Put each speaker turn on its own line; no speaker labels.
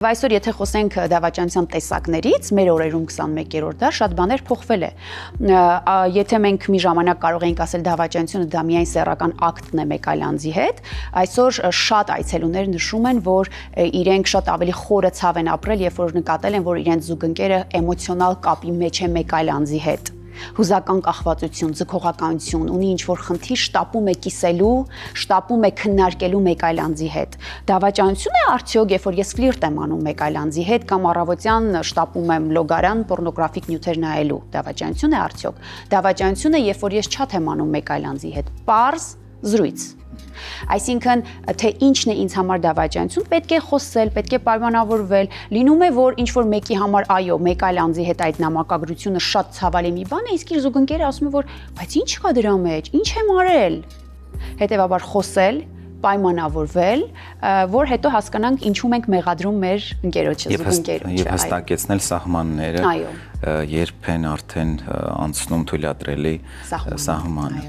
Այսօր եթե խոսենք դավաճանության տեսակներից, մեր օրերում 21-րդ դար շատ բաներ փոխվել է։ Եթե մենք մի ժամանակ կարող էինք ասել դավաճանությունը դա միայն սեռական ակտն է մեկ այլ անձի հետ, այսօր շատ այցելուներ նշում են, որ իրենք շատ ավելի խորը ցավ են ապրել, երբ որ նկատել են, որ իրենց զուգընկերը էմոցիոնալ կապի մեջ է մեկ այլ անձի հետ։ Հուզական կախվածություն, ձգողականություն, ունի ինչ-որ խնդիր, շտապում է կիսելու, շտապում է քննարկելու մեկ այլ անձի հետ։ Դավաճանություն է արդյոք, երբ որ ես ֆլիրտ եմ անում մեկ այլ անձի հետ կամ առավոտյան շտապում եմ լոգարան պոռնոգրաֆիկ նյութեր նայելու։ Դավաճանություն է արդյոք։ Դավաճանություն է, երբ որ ես չաթ եմ անում մեկ այլ անձի հետ։ Պարզ զրույց։ Այսինքն, թե ինչն է ինձ համար դավաճանություն, պետք է խոսել, պետք է պայմանավորվել։ Լինում է, որ ինչ-որ մեկի համար այո, մեկ այլ անձի հետ այդ նամակագրությունը շատ ցավալի մի բան է, իսկ իր զուգընկերը ասում է, որ բայց ինչ կա դրա մեջ, ինչ եմ արել։ Հետևաբար խոսել, պայմանավորվել, որ հետո հասկանանք ինչու մենք մեղադրում մեր ընկերոջը, զուգընկերոջը։
Եվ հստակեցնել սահմանները, երբ են արդեն անցնում թույլատրելի սահմանը։